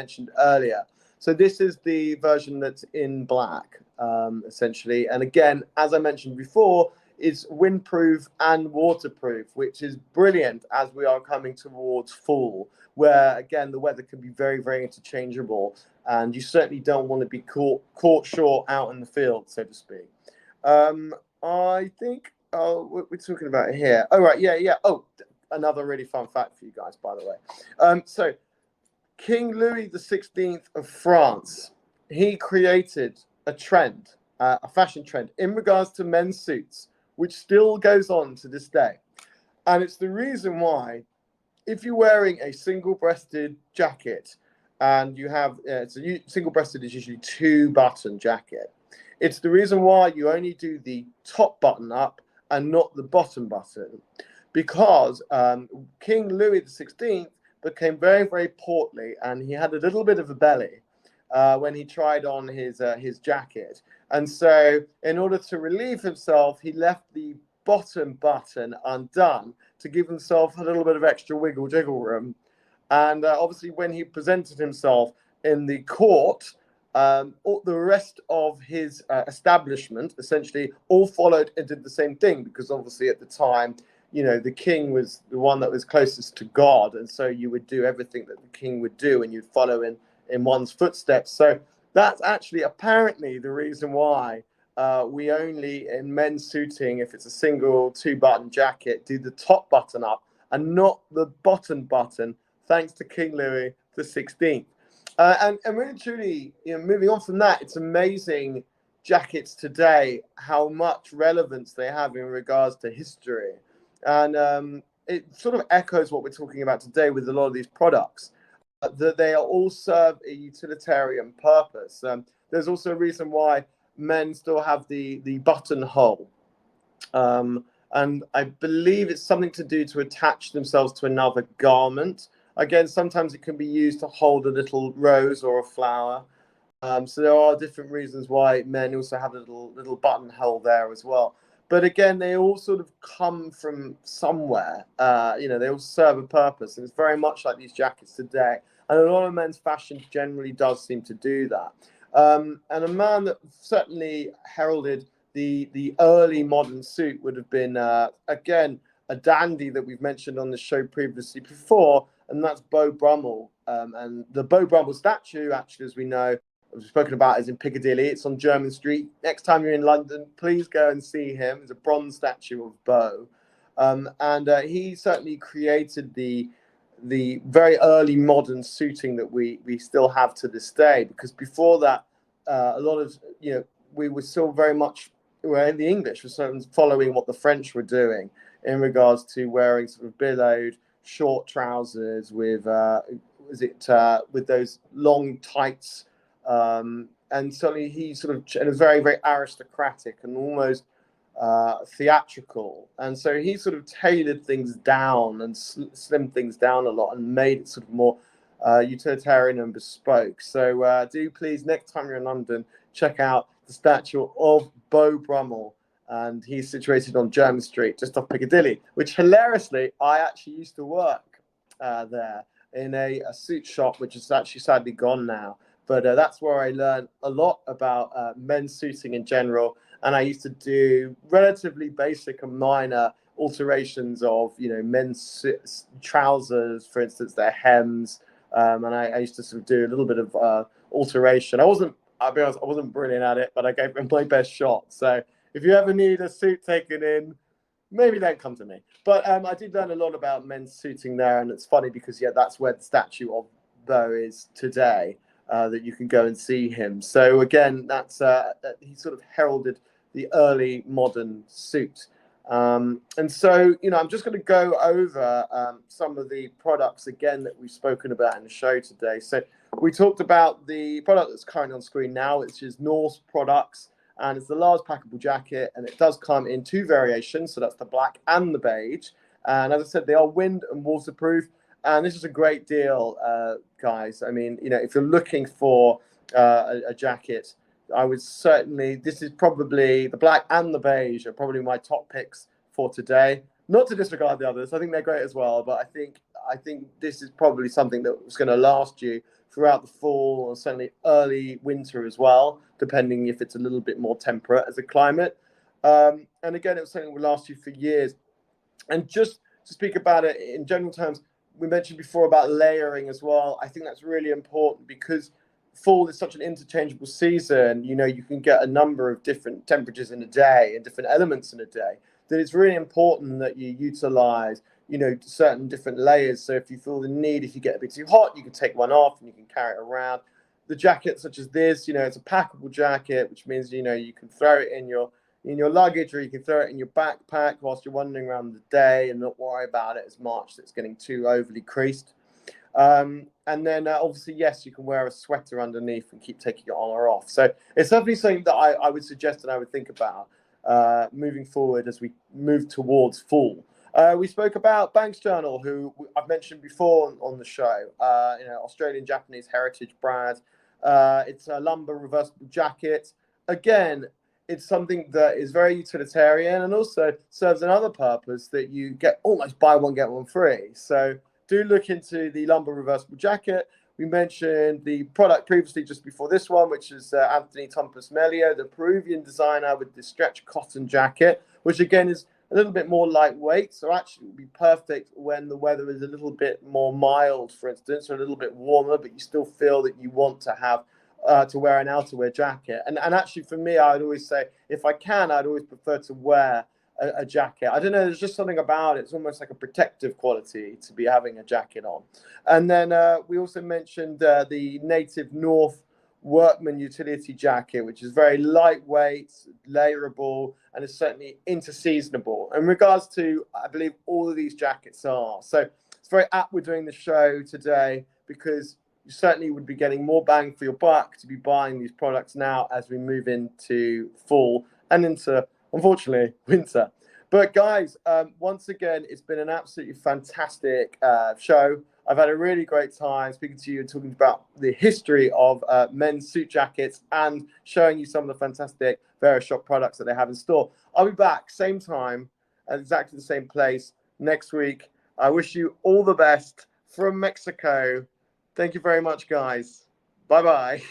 mentioned earlier. So this is the version that's in black, essentially. And again, as I mentioned before, it's windproof and waterproof, which is brilliant as we are coming towards fall, where, again, the weather can be very, very interchangeable. And you certainly don't want to be caught short out in the field, so to speak. I think, what we're talking about here. Oh, right, yeah. Oh, another really fun fact for you guys, by the way. So King Louis XVI of France, he created a trend, a fashion trend in regards to men's suits, which still goes on to this day. And it's the reason why, if you're wearing a single-breasted jacket, and you have, single-breasted is usually 2-button jacket. It's the reason why you only do the top button up and not the bottom button, because King Louis XVI became very, very portly, and he had a little bit of a belly when he tried on his jacket. And so in order to relieve himself, he left the bottom button undone to give himself a little bit of extra wiggle jiggle room. And obviously when he presented himself in the court, the rest of his establishment essentially all followed and did the same thing, because obviously at the time, the king was the one that was closest to God, and so you would do everything that the king would do, and you'd follow in one's footsteps. So that's actually apparently the reason why we only, in men's suiting, if it's a single 2-button jacket, do the top button up and not the bottom button, thanks to King Louis XVI. And really truly, moving on from that, it's amazing jackets today, how much relevance they have in regards to history. And it sort of echoes what we're talking about today with a lot of these products, that they all serve a utilitarian purpose. There's also a reason why men still have the buttonhole. And I believe it's something to do to attach themselves to another garment. Again, sometimes it can be used to hold a little rose or a flower. So there are different reasons why men also have a little buttonhole there as well. But again, they all sort of come from somewhere. They all serve a purpose. And it's very much like these jackets today. And a lot of men's fashion generally does seem to do that. And a man that certainly heralded the early modern suit would have been, again, a dandy that we've mentioned on the show previously before, and that's Beau Brummel. And the Beau Brummel statue, actually, as we know, we've spoken about, is in Piccadilly. It's on Jermyn Street. Next time you're in London, please go and see him. It's a bronze statue of Beau. And he certainly created the very early modern suiting that we still have to this day, because before that, a lot of, we were still very much, in the English, were following what the French were doing in regards to wearing sort of billowed short trousers with those long tights. And suddenly he sort of, and was very, very aristocratic and almost theatrical. And so he sort of tailored things down and slimmed things down a lot and made it sort of more utilitarian and bespoke. So do please, next time you're in London, check out the statue of Beau Brummel. And he's situated on Jermyn Street, just off Piccadilly, which hilariously, I actually used to work there in a suit shop, which is actually sadly gone now. But that's where I learned a lot about men's suiting in general. And I used to do relatively basic and minor alterations of, men's trousers, for instance, their hems. And I used to sort of do a little bit of alteration. I'll be honest, I wasn't brilliant at it, but I gave it my best shot. So if you ever need a suit taken in, maybe don't come to me. But I did learn a lot about men's suiting there. And it's funny because, that's where the statue of Beau is today. That you can go and see him. So again, that's he sort of heralded the early modern suit. And so, I'm just going to go over some of the products again that we've spoken about in the show today. So we talked about the product that's currently on screen now, which is Norse products, and it's the Lars Packable Jacket, and it does come in 2 variations. So that's the black and the beige. And as I said, they are wind and waterproof. And this is a great deal, guys. I mean, if you're looking for a jacket, I would certainly, this is probably, the black and the beige are probably my top picks for today. Not to disregard the others. I think they're great as well. But I think this is probably something that's going to last you throughout the fall or certainly early winter as well, depending if it's a little bit more temperate as a climate. And again, it was something that will last you for years. And just to speak about it in general terms, we mentioned before about layering as well. I think that's really important because fall is such an interchangeable season. You know, you can get a number of different temperatures in a day and different elements in a day, that it's really important that you utilize, you know, certain different layers. So if you feel the need, if you get a bit too hot, you can take one off and you can carry it around. The jacket such as this, you know, it's a packable jacket, which means, you know, you can throw it in your luggage, or you can throw it in your backpack whilst you're wandering around the day and not worry about it as much that it's getting too overly creased. And then obviously, yes, you can wear a sweater underneath and keep taking it on or off. So it's definitely something that I would suggest and I would think about moving forward as we move towards fall. We spoke about Banks Journal, who I've mentioned before on the show, you know, Australian Japanese heritage brand. It's a lumber reversible jacket. Again, it's something that is very utilitarian and also serves another purpose, that you get almost buy one, get one free. So do look into the lumber reversible jacket. We mentioned the product previously just before this one, which is Anthony Tompus Melio, the Peruvian designer, with the stretch cotton jacket, which again is a little bit more lightweight. So actually it would be perfect when the weather is a little bit more mild, for instance, or a little bit warmer, but you still feel that you want to have to wear an outerwear jacket. And actually for me, I'd always say, if I can, I'd always prefer to wear a jacket. I don't know, there's just something about it. It's almost like a protective quality to be having a jacket on. And then we also mentioned the native North workman utility jacket, which is very lightweight, layerable, and is certainly inter-seasonable. In regards to, I believe all of these jackets are. So it's very apt we're doing the show today, because you certainly would be getting more bang for your buck to be buying these products now as we move into fall and into, unfortunately, winter. But guys, once again, it's been an absolutely fantastic show. I've had a really great time speaking to you and talking about the history of men's suit jackets and showing you some of the fantastic Verishop products that they have in store. I'll be back same time at exactly the same place next week. I wish you all the best from Mexico. Thank you very much, guys. Bye-bye.